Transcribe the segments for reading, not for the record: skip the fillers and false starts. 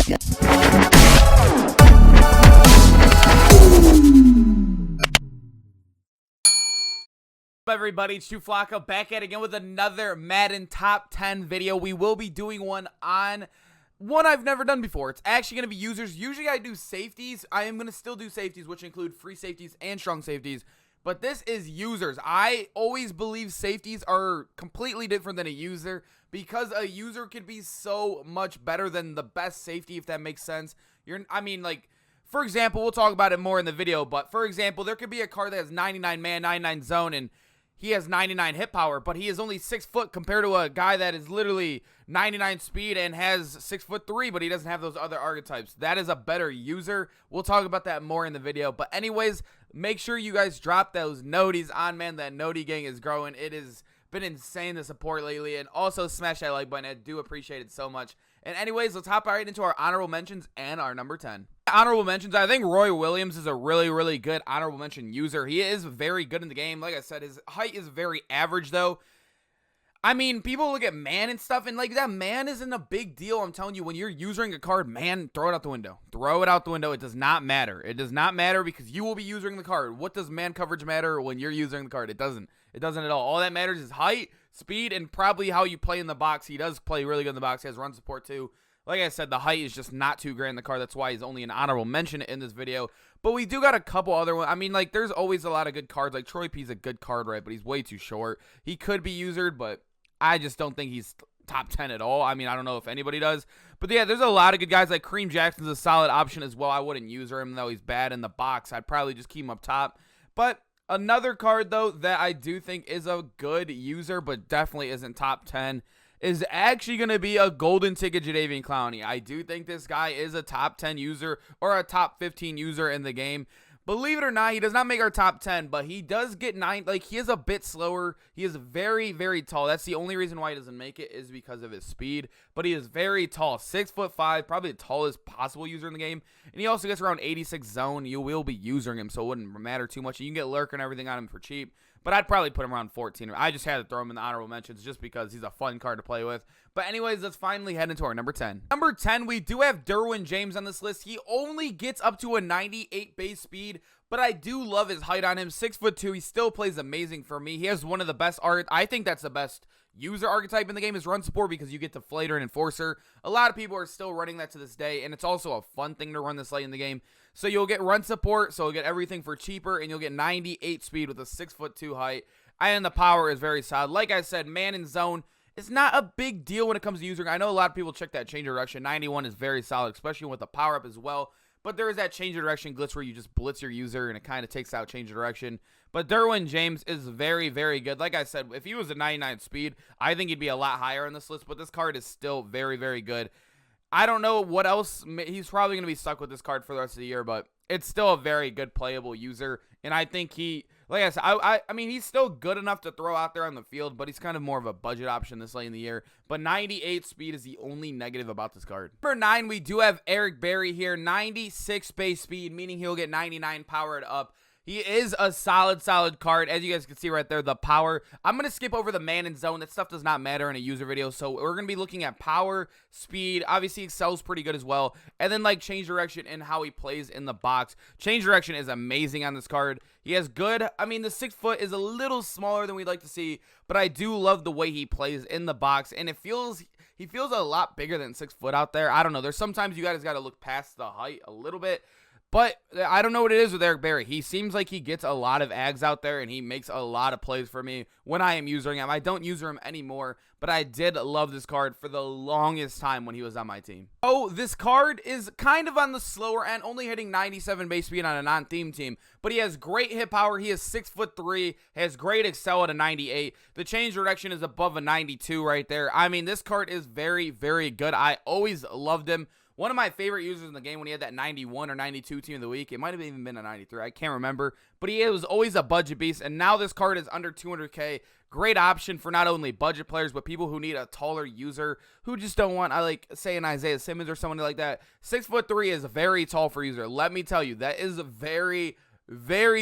Everybody, it's Flacco back at it again with another Madden top 10 video. We will be doing one on one I've never done before. It's actually going to be users. Usually I do safeties. I am going to still do safeties, which include free safeties and strong safeties. But this is users. I always believe safeties are completely different than a user because a user could be so much better than the best safety, if that makes sense. For example, we'll talk about it more in the video, but for example, there could be a card that has 99 man, 99 zone, and he has 99 hit power, but he is only 6 foot compared to a guy that is literally 99 speed and has 6'3", but he doesn't have those other archetypes. That is a better user. We'll talk about that more in the video. But anyways, make sure you guys drop those noties on, man. That nodie gang is growing. It has been insane, the support lately. And also smash that like button. I do appreciate it so much. And anyways, let's hop right into our honorable mentions and our number 10. Honorable mentions, I think Roy Williams is a really good honorable mention user. He is very good in the game. Like I said, his height is very average, though. I mean, people look at man and stuff, and like that man isn't a big deal. I'm telling you, when you're using a card, man, throw it out the window. Throw it out the window. It does not matter. It does not matter because you will be using the card. What does man coverage matter when you're using the card? It doesn't. It doesn't at all. All that matters is height, speed, and probably how you play in the box. He does play really good in the box. He has run support, too. Like I said, the height is just not too great in the card. That's why he's only an honorable mention in this video. But we do got a couple other ones. I mean, like, there's always a lot of good cards. Like, Troy P's a good card, right? But he's way too short. He could be usered, but I just don't think he's top 10 at all. I mean, I don't know if anybody does. But, yeah, there's a lot of good guys. Like, Kareem Jackson's a solid option as well. I wouldn't user him, though he's bad in the box. I'd probably just keep him up top. But another card, though, that I do think is a good user, but definitely isn't top 10, is actually going to be a golden ticket Jadeveon Clowney. I do think this guy is a top 10 user or a top 15 user in the game. Believe it or not, he does not make our top 10, but he does get 9. Like, he is a bit slower. He is very tall. That's the only reason why he doesn't make it is because of his speed, but he is very tall. 6'5", probably the tallest possible user in the game, and he also gets around 86 zone. You will be using him, so it wouldn't matter too much. You can get lurk and everything on him for cheap, but I'd probably put him around 14. I just had to throw him in the honorable mentions just because he's a fun card to play with. But anyways, let's finally head into our number 10. Number 10, we do have Derwin James on this list. He only gets up to a 98 base speed, but I do love his height on him. 6'2", he still plays amazing for me. He has one of the best I think that's the best user archetype in the game is run support because you get Deflator and Enforcer. A lot of people are still running that to this day, and it's also a fun thing to run this late in the game. So you'll get run support, so you'll get everything for cheaper, and you'll get 98 speed with a 6'2" height. And the power is very solid. Like I said, man in zone, it's not a big deal when it comes to using. I know a lot of people check that change of direction. 91 is very solid, especially with the power up as well. But there is that change of direction glitch where you just blitz your user and it kind of takes out change of direction. But Derwin James is very good. Like I said, if he was a 99 speed, I think he'd be a lot higher on this list. But this card is still very good. I don't know what else. He's probably going to be stuck with this card for the rest of the year, but it's still a very good playable user. And I think he, like I said, I mean, he's still good enough to throw out there on the field, but he's kind of more of a budget option this late in the year. But 98 speed is the only negative about this card. Number 9, we do have Eric Berry here. 96 base speed, meaning he'll get 99 powered up. He is a solid card. As you guys can see right there, the power. I'm going to skip over the man and zone. That stuff does not matter in a user video. So we're going to be looking at power, speed. Obviously, Excel's pretty good as well. And then, like, change direction and how he plays in the box. Change direction is amazing on this card. He has good. I mean, the 6 foot is a little smaller than we'd like to see. But I do love the way he plays in the box. And it feels... he feels a lot bigger than 6 foot out there. I don't know. There's sometimes you guys got to look past the height a little bit. But I don't know what it is with Eric Berry. He seems like he gets a lot of ags out there, and he makes a lot of plays for me when I am using him. I don't use him anymore, but I did love this card for the longest time when he was on my team. Oh, this card is kind of on the slower end, only hitting 97 base speed on a non-theme team, but he has great hit power. He is 6'3", has great excel at a 98. The change direction is above a 92 right there. I mean, this card is very good. I always loved him. One of my favorite users in the game when he had that 91 or 92 team of the week. It might have even been a 93. I can't remember. But he was always a budget beast. And now this card is under 200K. Great option for not only budget players, but people who need a taller user who just don't want, say, an Isaiah Simmons or someone like that. 6'3" is very tall for a user. Let me tell you, that is very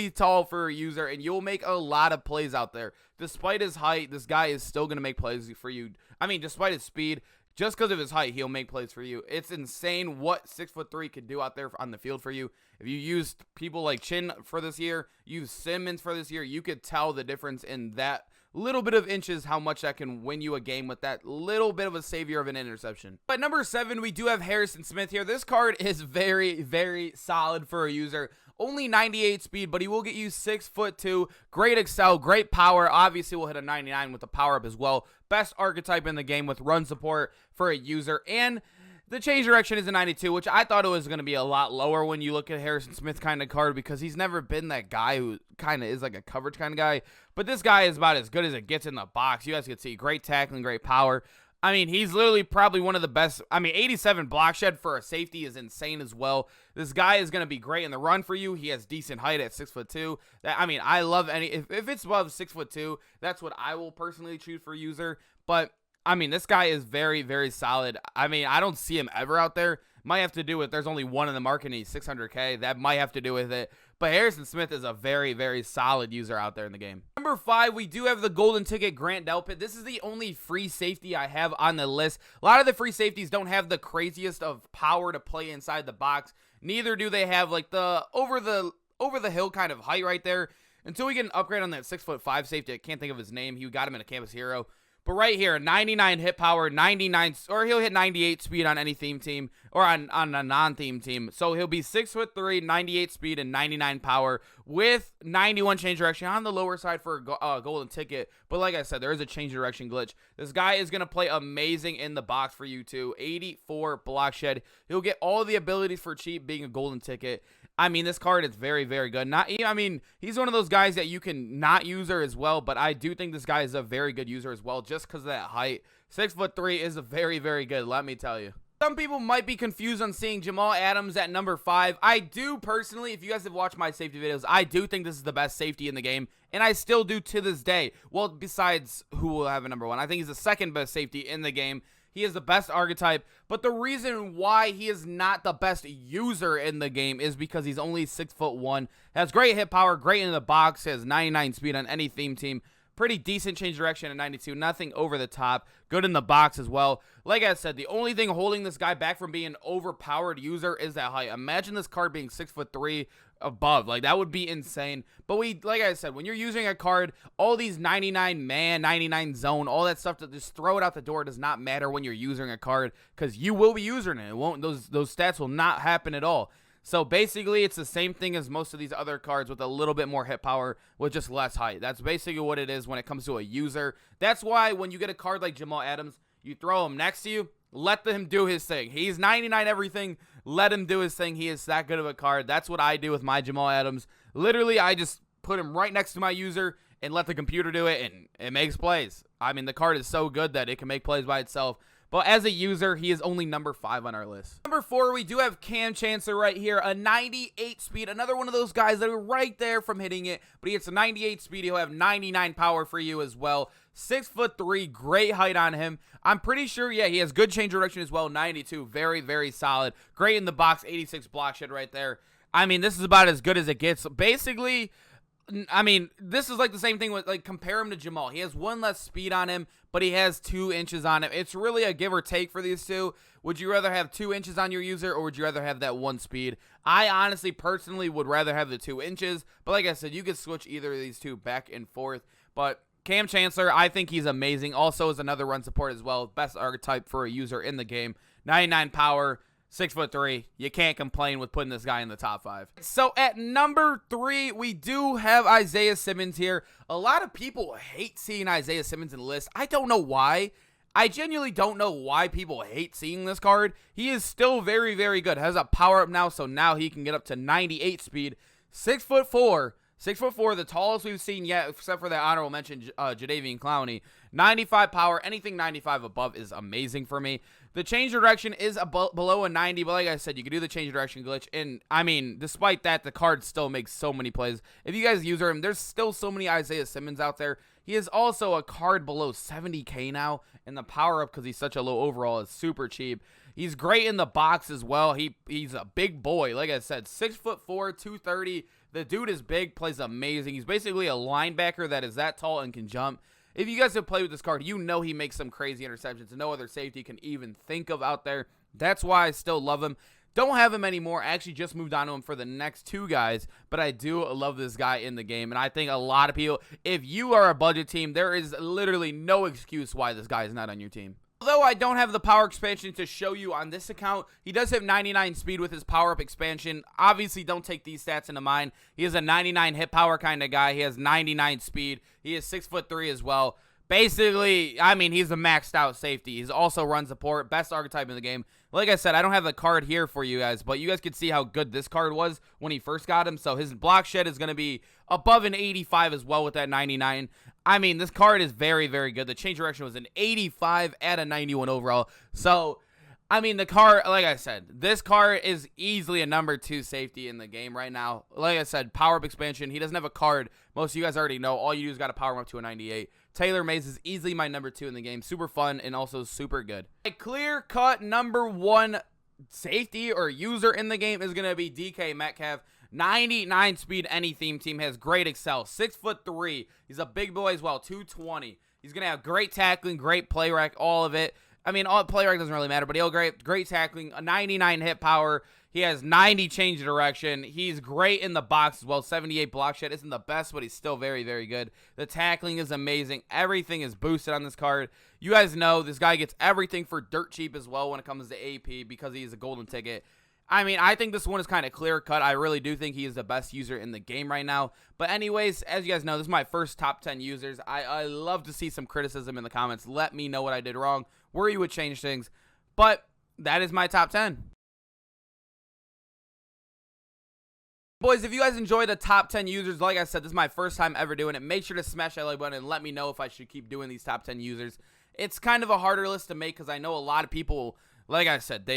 tall for a user, and you'll make a lot of plays out there. Despite his height, this guy is still going to make plays for you. I mean, despite his speed, just because of his height, he'll make plays for you. It's insane what 6'3" can do out there on the field for you. If you used people like Chin for this year, use Simmons for this year, you could tell the difference in that little bit of inches, how much that can win you a game with that little bit of a savior of an interception. But number 7, we do have Harrison Smith here. This card is very, very solid for a user. Only 98 speed, but he will get you 6'2", great excel, great power. Obviously, we'll hit a 99 with the power up as well. Best archetype in the game with run support for a user. And the change direction is a 92, which I thought it was going to be a lot lower when you look at Harrison Smith kind of card, because he's never been that guy who kind of is like a coverage kind of guy. But this guy is about as good as it gets in the box. You guys can see great tackling, great power. I mean, he's literally probably one of the best. I mean, 87 block shed for a safety is insane as well. This guy is going to be great in the run for you. He has decent height at 6'2". I mean, I love any, if it's above 6'2", that's what I will personally choose for user. But I mean, this guy is very, very solid. I mean, I don't see him ever out there. Might have to do with there's only one in the market and he's 600K. That might have to do with it. But Harrison Smith is a very, very solid user out there in the game. Number 5, we do have the golden ticket Grant Delpit. This is the only free safety I have on the list. A lot of the free safeties don't have the craziest of power to play inside the box. Neither do they have like the over the hill kind of height right there. Until we get an upgrade on that 6'5" safety, I can't think of his name. He got him in a Campus Hero. But right here, 99 hit power, 99, or he'll hit 98 speed on any theme team, or on a non-theme team. So he'll be 6'3", 98 speed, and 99 power with 91 change direction on the lower side for a golden ticket. But like I said, there is a change direction glitch. This guy is going to play amazing in the box for you too. 84 block shed. He'll get all the abilities for cheap being a golden ticket. I mean, this card is very, very good. I mean, he's one of those guys that you can not user as well, but I do think this guy is a very good user as well, just because of that height. 6'3" is a very, very good, let me tell you. Some people might be confused on seeing Jamal Adams at number 5. I do personally, if you guys have watched my safety videos, I do think this is the best safety in the game, and I still do to this day. Well, besides who will have a number 1. I think he's the second best safety in the game. He is the best archetype, but the reason why he is not the best user in the game is because he's only 6'1", has great hit power, great in the box, has 99 speed on any theme team, pretty decent change direction at 92, nothing over the top, good in the box as well. Like I said, the only thing holding this guy back from being an overpowered user is that height. Imagine this card being 6'3" above, like that would be insane. But like I said, when you're using a card, all these 99 man, 99 zone, all that stuff, to just throw it out the door does not matter when you're using a card, because you will be using it. It won't, those stats will not happen at all. So basically, it's the same thing as most of these other cards with a little bit more hit power with just less height. That's basically what it is when it comes to a user. That's why when you get a card like Jamal Adams, you throw him next to you, let him do his thing. He's 99 everything. Let him do his thing. He is that good of a card. That's what I do with my Jamal Adams. Literally, I just put him right next to my user and let the computer do it, and it makes plays. I mean, the card is so good that it can make plays by itself. But as a user, he is only number 5 on our list. Number 4, we do have Kam Chancellor right here, a 98 speed. Another one of those guys that are right there from hitting it, but he gets a 98 speed. He'll have 99 power for you as well. 6'3", great height on him. I'm pretty sure, yeah, he has good change direction as well. 92, very, very solid. Great in the box, 86 block shed right there. I mean, this is about as good as it gets. Basically, I mean, this is like the same thing with, like, compare him to Jamal. He has 1 less speed on him, but he has 2 inches on him. It's really a give or take for these two. Would you rather have 2 inches on your user, or would you rather have that 1 speed? I honestly, personally, would rather have the 2 inches. But like I said, you could switch either of these two back and forth. But Kam Chancellor, I think he's amazing. Also is another run support as well. Best archetype for a user in the game. 99 power. 6'3", you can't complain with putting this guy in the top 5. So at number 3, we do have Isaiah Simmons here. A lot of people hate seeing Isaiah Simmons in the list. I don't know why. I genuinely don't know why people hate seeing this card. He is still very, very good. Has a power up now, so now he can get up to 98 speed. 6'4", 6'4", the tallest we've seen yet, except for that honorable mention, Jadeveon Clowney. 95 power, anything 95 above is amazing for me. The change direction is below a 90, but like I said, you can do the change direction glitch. And, I mean, despite that, the card still makes so many plays. If you guys use him, there's still so many Isaiah Simmons out there. He is also a card below 70K now, and the power-up, because he's such a low overall, is super cheap. He's great in the box as well. He's a big boy. Like I said, 6'4", 230. The dude is big, plays amazing. He's basically a linebacker that is that tall and can jump. If you guys have played with this card, you know he makes some crazy interceptions no other safety can even think of out there. That's why I still love him. Don't have him anymore. I actually just moved on to him for the next 2 guys, but I do love this guy in the game, and I think a lot of people, if you are a budget team, there is literally no excuse why this guy is not on your team. Although I don't have the power expansion to show you on this account, he does have 99 speed with his power-up expansion. Obviously, don't take these stats into mind. He is a 99 hit power kind of guy. He has 99 speed. He is 6'3" as well. Basically, I mean, he's a maxed out safety. He's also run support, best archetype in the game. Like I said, I don't have the card here for you guys, but you guys can see how good this card was when he first got him. So his block shed is going to be above an 85 as well with that 99. I mean, this card is very, very good. The change direction was an 85 at a 91 overall. So, I mean, the card, like I said, this card is easily a number 2 safety in the game right now. Like I said, power-up expansion. He doesn't have a card. Most of you guys already know. All you do is got to power him up to a 98. Taylor Mays is easily my number 2 in the game. Super fun and also super good. A clear-cut number 1 safety or user in the game is going to be DK Metcalf. 99 speed, any theme team has great excel. 6'3". He's a big boy as well. 220. He's going to have great tackling, great play rec, all of it. I mean, all play rec doesn't really matter, but he'll great tackling, a 99 hit power. He has 90 change direction. He's great in the box as well. 78 block shed isn't the best, but he's still very, very good. The tackling is amazing. Everything is boosted on this card. You guys know this guy gets everything for dirt cheap as well when it comes to AP because he's a golden ticket. I mean, I think this one is kind of clear-cut. I really do think he is the best user in the game right now. But anyways, as you guys know, this is my first top 10 users. I love to see some criticism in the comments. Let me know what I did wrong, where you would change things. But that is my top 10. Boys, if you guys enjoy the top 10 users, like I said, this is my first time ever doing it. Make sure to smash that like button and let me know if I should keep doing these top 10 users. It's kind of a harder list to make because I know a lot of people, like I said,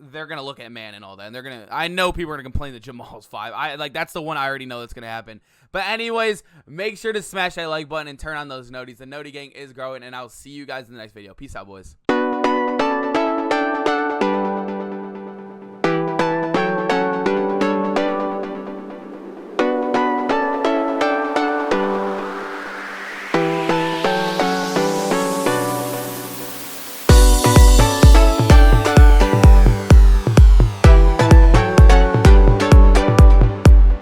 they're gonna look at man and all that, and I know people are gonna complain that Jamal's 5. That's the one I already know that's gonna happen. But anyways, make sure to smash that like button and turn on those noties. The Noti gang is growing, and I'll see you guys in the next video. Peace out, boys.